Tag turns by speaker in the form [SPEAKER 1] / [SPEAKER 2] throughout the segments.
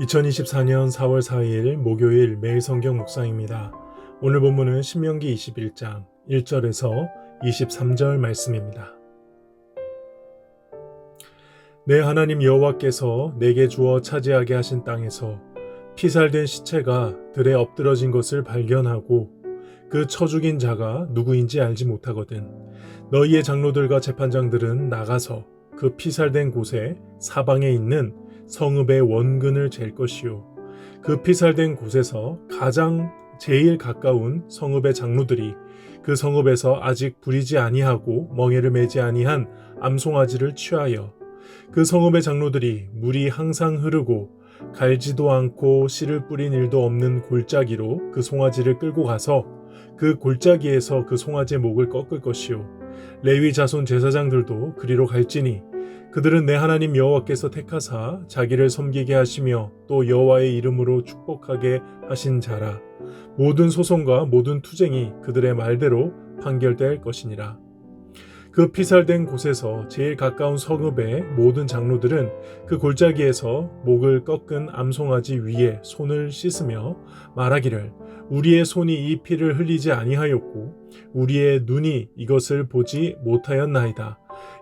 [SPEAKER 1] 2024년 4월 4일 목요일 매일 성경 묵상입니다. 오늘 본문은 신명기 21장 1절에서 23절 말씀입니다. 내 하나님 여호와께서 내게 주어 차지하게 하신 땅에서 피살된 시체가 들에 엎드러진 것을 발견하고 그 쳐 죽인 자가 누구인지 알지 못하거든 너희의 장로들과 재판장들은 나가서 그 피살된 곳에 사방에 있는 성읍의 원근을 잴 것이요 그 피살된 곳에서 가장 제일 가까운 성읍의 장로들이 그 성읍에서 아직 부리지 아니하고 멍에를 매지 아니한 암송아지를 취하여 그 성읍의 장로들이 물이 항상 흐르고 갈지도 않고 씨를 뿌린 일도 없는 골짜기로 그 송아지를 끌고 가서 그 골짜기에서 그 송아지의 목을 꺾을 것이요 레위 자손 제사장들도 그리로 갈지니 그들은 내 하나님 여호와께서 택하사 자기를 섬기게 하시며 또 여호와의 이름으로 축복하게 하신 자라. 모든 소송과 모든 투쟁이 그들의 말대로 판결될 것이니라. 그 피살된 곳에서 제일 가까운 성읍의 모든 장로들은 그 골짜기에서 목을 꺾은 암송아지 위에 손을 씻으며 말하기를 우리의 손이 이 피를 흘리지 아니하였고 우리의 눈이 이것을 보지 못하였나이다.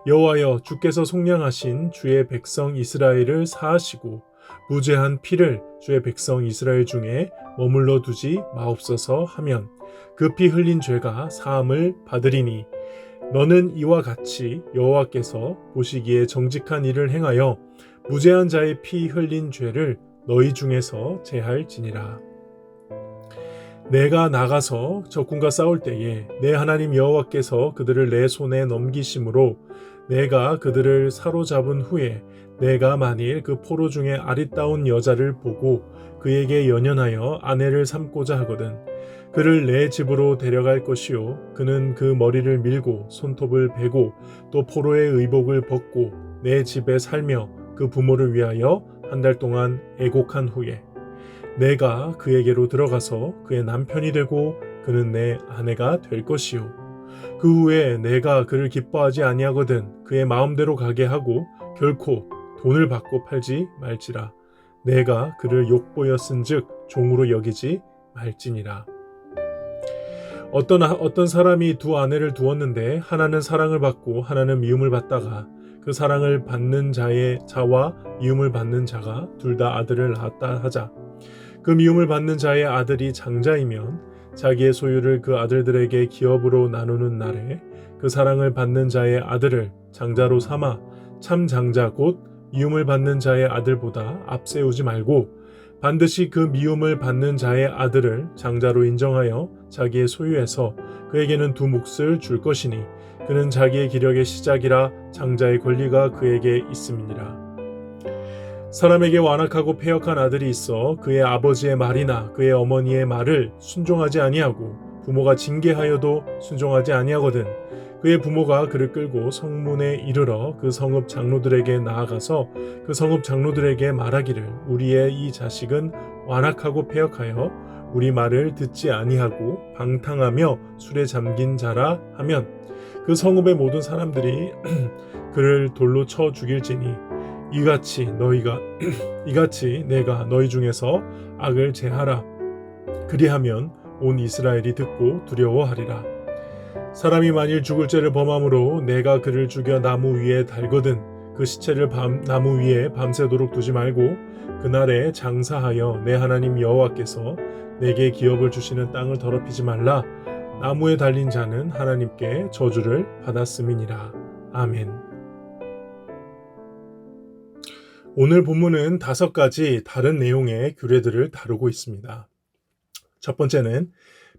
[SPEAKER 1] 여호와여 주께서 속량하신 주의 백성 이스라엘을 사하시고 무죄한 피를 주의 백성 이스라엘 중에 머물러 두지 마옵소서 하면 그 피 흘린 죄가 사함을 받으리니 너는 이와 같이 여호와께서 보시기에 정직한 일을 행하여 무죄한 자의 피 흘린 죄를 너희 중에서 제할지니라. 내가 나가서 적군과 싸울 때에 내 하나님 여호와께서 그들을 내 손에 넘기심으로 내가 그들을 사로잡은 후에 내가 만일 그 포로 중에 아리따운 여자를 보고 그에게 연연하여 아내를 삼고자 하거든 그를 내 집으로 데려갈 것이요 그는 그 머리를 밀고 손톱을 베고 또 포로의 의복을 벗고 내 집에 살며 그 부모를 위하여 한 달 동안 애곡한 후에 내가 그에게로 들어가서 그의 남편이 되고 그는 내 아내가 될 것이요 그 후에 내가 그를 기뻐하지 아니하거든 그의 마음대로 가게 하고 결코 돈을 받고 팔지 말지라. 내가 그를 욕보였은즉 종으로 여기지 말지니라. 어떤 사람이 두 아내를 두었는데 하나는 사랑을 받고 하나는 미움을 받다가 그 사랑을 받는 자와 미움을 받는 자가 둘 다 아들을 낳았다 하자. 그 미움을 받는 자의 아들이 장자이면 자기의 소유를 그 아들들에게 기업으로 나누는 날에 그 사랑을 받는 자의 아들을 장자로 삼아 참 장자 곧 미움을 받는 자의 아들보다 앞세우지 말고 반드시 그 미움을 받는 자의 아들을 장자로 인정하여 자기의 소유에서 그에게는 두 몫을 줄 것이니 그는 자기의 기력의 시작이라 장자의 권리가 그에게 있음이니라. 사람에게 완악하고 패역한 아들이 있어 그의 아버지의 말이나 그의 어머니의 말을 순종하지 아니하고 부모가 징계하여도 순종하지 아니하거든 그의 부모가 그를 끌고 성문에 이르러 그 성읍 장로들에게 나아가서 그 성읍 장로들에게 말하기를 우리의 이 자식은 완악하고 패역하여 우리 말을 듣지 아니하고 방탕하며 술에 잠긴 자라 하면 그 성읍의 모든 사람들이 그를 돌로 쳐 죽일지니 이같이 내가 너희 중에서 악을 제하라. 그리하면 온 이스라엘이 듣고 두려워하리라. 사람이 만일 죽을 죄를 범함으로 내가 그를 죽여 나무 위에 달거든 그 시체를 나무 위에 밤새도록 두지 말고 그날에 장사하여 내 하나님 여호와께서 내게 기업을 주시는 땅을 더럽히지 말라. 나무에 달린 자는 하나님께 저주를 받았음이니라. 아멘. 오늘 본문은 5가지 다른 내용의 규례들을 다루고 있습니다. 첫 번째는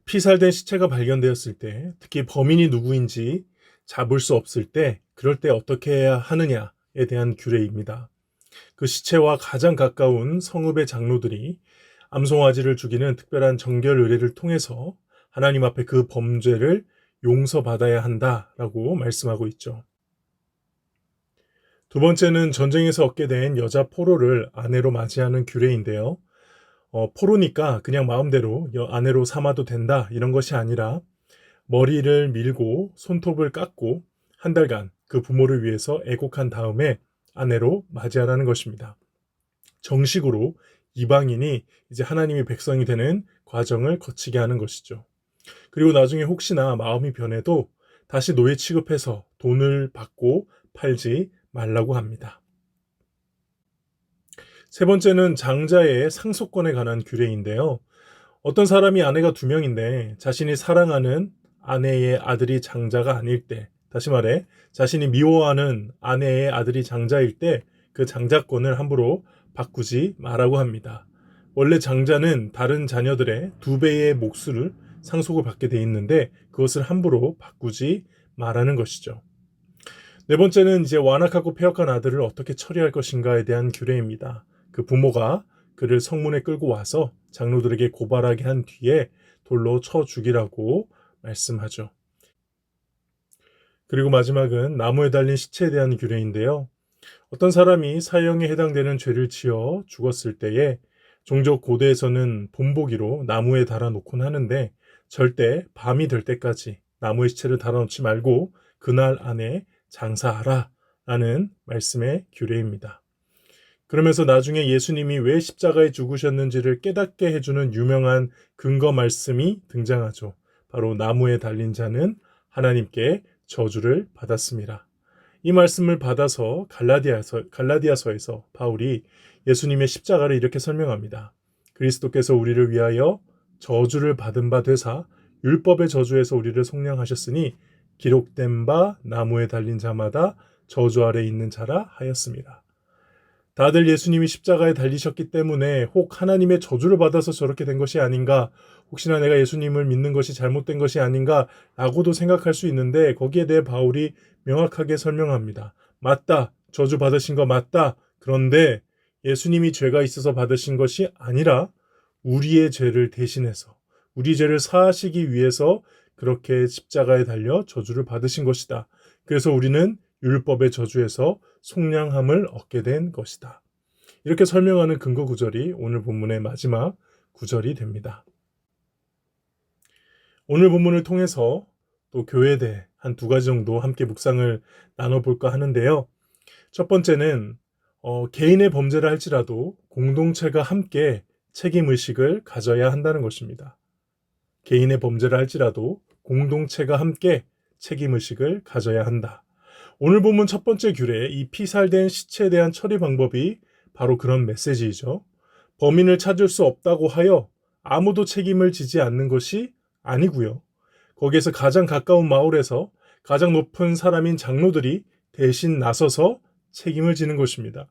[SPEAKER 1] 피살된 시체가 발견되었을 때 특히 범인이 누구인지 잡을 수 없을 때 그럴 때 어떻게 해야 하느냐에 대한 규례입니다. 그 시체와 가장 가까운 성읍의 장로들이 암송아지를 죽이는 특별한 정결 의례를 통해서 하나님 앞에 그 범죄를 용서받아야 한다라고 말씀하고 있죠. 두 번째는 전쟁에서 얻게 된 여자 포로를 아내로 맞이하는 규례인데요. 포로니까 그냥 마음대로 아내로 삼아도 된다 이런 것이 아니라 머리를 밀고 손톱을 깎고 한 달간 그 부모를 위해서 애곡한 다음에 아내로 맞이하라는 것입니다. 정식으로 이방인이 이제 하나님의 백성이 되는 과정을 거치게 하는 것이죠. 그리고 나중에 혹시나 마음이 변해도 다시 노예 취급해서 돈을 받고 팔지 말라고 합니다. 세 번째는 장자의 상속권에 관한 규례인데요. 어떤 사람이 아내가 2명인데 자신이 사랑하는 아내의 아들이 장자가 아닐 때, 다시 말해 자신이 미워하는 아내의 아들이 장자일 때 그 장자권을 함부로 바꾸지 말라고 합니다. 원래 장자는 다른 자녀들의 2배의 몫을 상속을 받게 돼 있는데 그것을 함부로 바꾸지 말라는 것이죠. 네 번째는 이제 완악하고 폐역한 아들을 어떻게 처리할 것인가에 대한 규례입니다. 그 부모가 그를 성문에 끌고 와서 장로들에게 고발하게 한 뒤에 돌로 쳐 죽이라고 말씀하죠. 그리고 마지막은 나무에 달린 시체에 대한 규례인데요. 어떤 사람이 사형에 해당되는 죄를 지어 죽었을 때에 종족 고대에서는 본보기로 나무에 달아놓곤 하는데 절대 밤이 될 때까지 나무의 시체를 달아놓지 말고 그날 안에 장사하라 라는 말씀의 규례입니다. 그러면서 나중에 예수님이 왜 십자가에 죽으셨는지를 깨닫게 해주는 유명한 근거 말씀이 등장하죠. 바로 나무에 달린 자는 하나님께 저주를 받았습니다. 이 말씀을 받아서 갈라디아서에서 바울이 예수님의 십자가를 이렇게 설명합니다. 그리스도께서 우리를 위하여 저주를 받은 바 되사 율법의 저주에서 우리를 속량하셨으니 기록된 바 나무에 달린 자마다 저주 아래 있는 자라 하였습니다. 다들 예수님이 십자가에 달리셨기 때문에 혹 하나님의 저주를 받아서 저렇게 된 것이 아닌가, 혹시나 내가 예수님을 믿는 것이 잘못된 것이 아닌가 라고도 생각할 수 있는데 거기에 대해 바울이 명확하게 설명합니다. 맞다. 저주 받으신 거 맞다. 그런데 예수님이 죄가 있어서 받으신 것이 아니라 우리의 죄를 대신해서 우리 죄를 사하시기 위해서 그렇게 십자가에 달려 저주를 받으신 것이다. 그래서 우리는 율법의 저주에서 속량함을 얻게 된 것이다. 이렇게 설명하는 근거 구절이 오늘 본문의 마지막 구절이 됩니다. 오늘 본문을 통해서 또 교회에 대해 한 2가지 정도 함께 묵상을 나눠볼까 하는데요. 첫 번째는 개인의 범죄를 할지라도 공동체가 함께 책임의식을 가져야 한다는 것입니다. 개인의 범죄를 할지라도 공동체가 함께 책임의식을 가져야 한다. 오늘 본문 첫 번째 규례, 이 피살된 시체에 대한 처리 방법이 바로 그런 메시지이죠. 범인을 찾을 수 없다고 하여 아무도 책임을 지지 않는 것이 아니고요. 거기에서 가장 가까운 마을에서 가장 높은 사람인 장로들이 대신 나서서 책임을 지는 것입니다.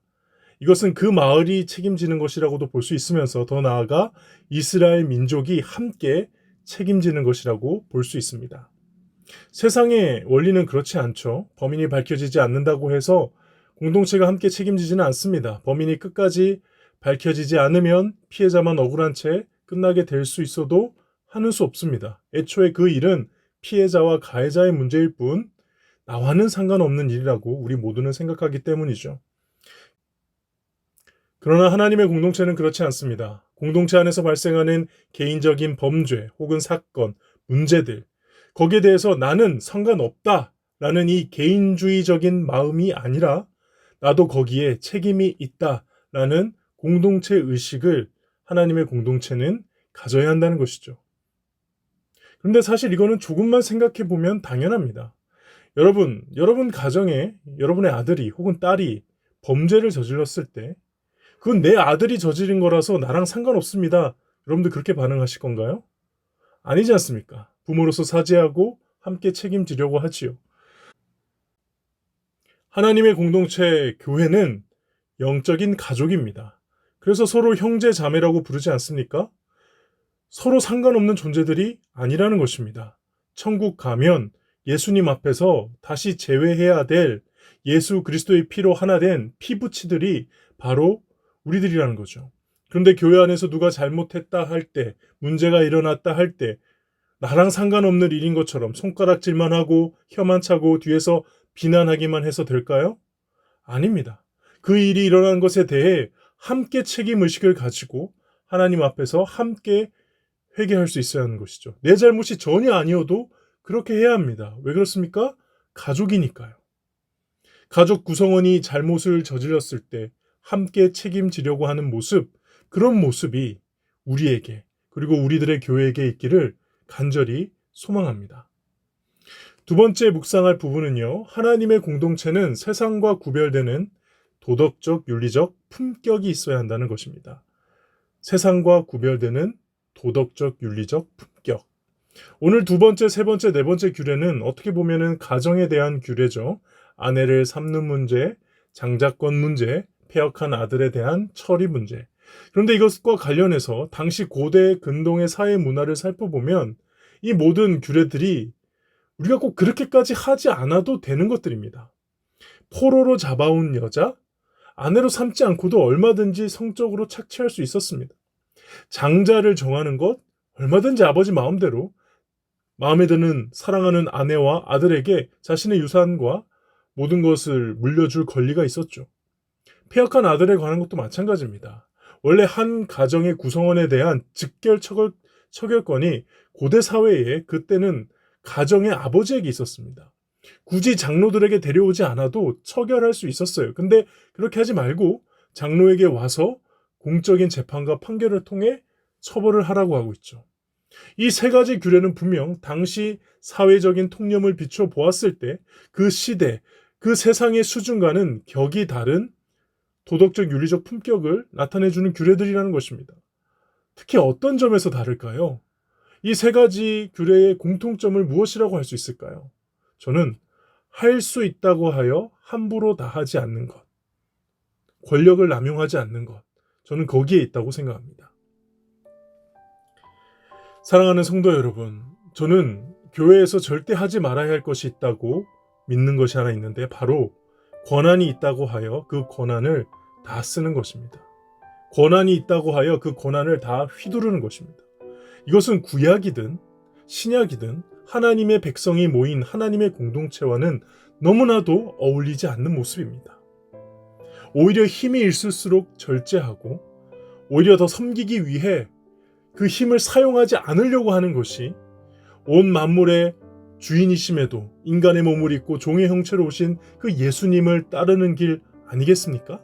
[SPEAKER 1] 이것은 그 마을이 책임지는 것이라고도 볼 수 있으면서 더 나아가 이스라엘 민족이 함께 책임지는 것이라고 볼 수 있습니다. 세상의 원리는 그렇지 않죠. 범인이 밝혀지지 않는다고 해서 공동체가 함께 책임지지는 않습니다. 범인이 끝까지 밝혀지지 않으면 피해자만 억울한 채 끝나게 될 수 있어도 하는 수 없습니다. 애초에 그 일은 피해자와 가해자의 문제일 뿐 나와는 상관없는 일이라고 우리 모두는 생각하기 때문이죠. 그러나 하나님의 공동체는 그렇지 않습니다. 공동체 안에서 발생하는 개인적인 범죄 혹은 사건, 문제들, 거기에 대해서 나는 상관없다라는 이 개인주의적인 마음이 아니라 나도 거기에 책임이 있다라는 공동체 의식을 하나님의 공동체는 가져야 한다는 것이죠. 그런데 사실 이거는 조금만 생각해 보면 당연합니다. 여러분 가정에 여러분의 아들이 혹은 딸이 범죄를 저질렀을 때 그건 내 아들이 저지른 거라서 나랑 상관없습니다. 여러분들 그렇게 반응하실 건가요? 아니지 않습니까? 부모로서 사죄하고 함께 책임지려고 하지요. 하나님의 공동체 교회는 영적인 가족입니다. 그래서 서로 형제 자매라고 부르지 않습니까? 서로 상관없는 존재들이 아니라는 것입니다. 천국 가면 예수님 앞에서 다시 제외해야 될 예수 그리스도의 피로 하나 된 피부치들이 바로 우리들이라는 거죠. 그런데 교회 안에서 누가 잘못했다 할 때, 문제가 일어났다 할 때 나랑 상관없는 일인 것처럼 손가락질만 하고 혀만 차고 뒤에서 비난하기만 해서 될까요? 아닙니다. 그 일이 일어난 것에 대해 함께 책임의식을 가지고 하나님 앞에서 함께 회개할 수 있어야 하는 것이죠. 내 잘못이 전혀 아니어도 그렇게 해야 합니다. 왜 그렇습니까? 가족이니까요. 가족 구성원이 잘못을 저질렀을 때 함께 책임지려고 하는 모습, 그런 모습이 우리에게 그리고 우리들의 교회에게 있기를 간절히 소망합니다. 두 번째 묵상할 부분은요. 하나님의 공동체는 세상과 구별되는 도덕적, 윤리적 품격이 있어야 한다는 것입니다. 세상과 구별되는 도덕적, 윤리적 품격. 오늘 두 번째, 세 번째, 네 번째 규례는 어떻게 보면은 가정에 대한 규례죠. 아내를 삼는 문제, 장자권 문제, 폐역한 아들에 대한 처리 문제. 그런데 이것과 관련해서 당시 고대 근동의 사회 문화를 살펴보면 이 모든 규례들이 우리가 꼭 그렇게까지 하지 않아도 되는 것들입니다. 포로로 잡아온 여자, 아내로 삼지 않고도 얼마든지 성적으로 착취할 수 있었습니다. 장자를 정하는 것, 얼마든지 아버지 마음대로 마음에 드는 사랑하는 아내와 아들에게 자신의 유산과 모든 것을 물려줄 권리가 있었죠. 폐역한 아들에 관한 것도 마찬가지입니다. 원래 한 가정의 구성원에 대한 직결 처결권이 고대 사회에 그때는 가정의 아버지에게 있었습니다. 굳이 장로들에게 데려오지 않아도 처결할 수 있었어요. 근데 그렇게 하지 말고 장로에게 와서 공적인 재판과 판결을 통해 처벌을 하라고 하고 있죠. 이 세 가지 규례는 분명 당시 사회적인 통념을 비춰 보았을 때 그 시대, 그 세상의 수준과는 격이 다른 도덕적 윤리적 품격을 나타내주는 규례들이라는 것입니다. 특히 어떤 점에서 다를까요? 이 세 가지 규례의 공통점을 무엇이라고 할 수 있을까요? 저는 할 수 있다고 하여 함부로 다하지 않는 것, 권력을 남용하지 않는 것, 저는 거기에 있다고 생각합니다. 사랑하는 성도 여러분, 저는 교회에서 절대 하지 말아야 할 것이 있다고 믿는 것이 하나 있는데 바로 권한이 있다고 하여 그 권한을 다 쓰는 것입니다. 권한이 있다고 하여 그 권한을 다 휘두르는 것입니다. 이것은 구약이든 신약이든 하나님의 백성이 모인 하나님의 공동체와는 너무나도 어울리지 않는 모습입니다. 오히려 힘이 있을수록 절제하고 오히려 더 섬기기 위해 그 힘을 사용하지 않으려고 하는 것이 온 만물의 주인이심에도 인간의 몸을 입고 종의 형체로 오신 그 예수님을 따르는 길 아니겠습니까?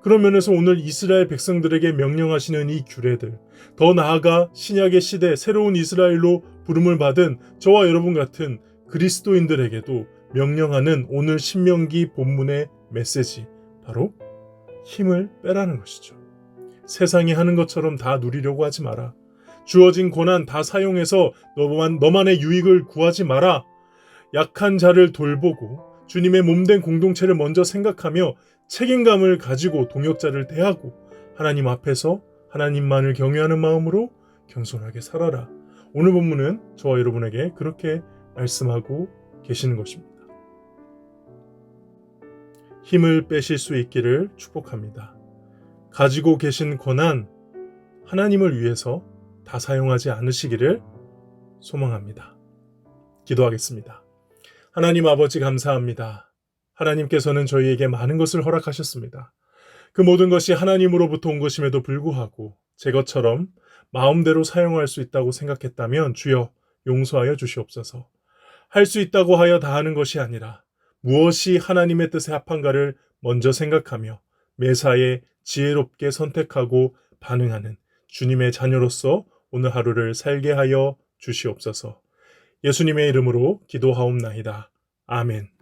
[SPEAKER 1] 그런 면에서 오늘 이스라엘 백성들에게 명령하시는 이 규례들, 더 나아가 신약의 시대 새로운 이스라엘로 부름을 받은 저와 여러분 같은 그리스도인들에게도 명령하는 오늘 신명기 본문의 메시지, 바로 힘을 빼라는 것이죠. 세상이 하는 것처럼 다 누리려고 하지 마라. 주어진 권한 다 사용해서 너만의 유익을 구하지 마라. 약한 자를 돌보고 주님의 몸된 공동체를 먼저 생각하며 책임감을 가지고 동역자를 대하고 하나님 앞에서 하나님만을 경외하는 마음으로 겸손하게 살아라. 오늘 본문은 저와 여러분에게 그렇게 말씀하고 계시는 것입니다. 힘을 빼실 수 있기를 축복합니다. 가지고 계신 권한, 하나님을 위해서 다 사용하지 않으시기를 소망합니다. 기도하겠습니다. 하나님 아버지 감사합니다. 하나님께서는 저희에게 많은 것을 허락하셨습니다. 그 모든 것이 하나님으로부터 온 것임에도 불구하고 제 것처럼 마음대로 사용할 수 있다고 생각했다면 주여 용서하여 주시옵소서. 할 수 있다고 하여 다 하는 것이 아니라 무엇이 하나님의 뜻에 합한가를 먼저 생각하며 매사에 지혜롭게 선택하고 반응하는 주님의 자녀로서 오늘 하루를 살게 하여 주시옵소서. 예수님의 이름으로 기도하옵나이다. 아멘.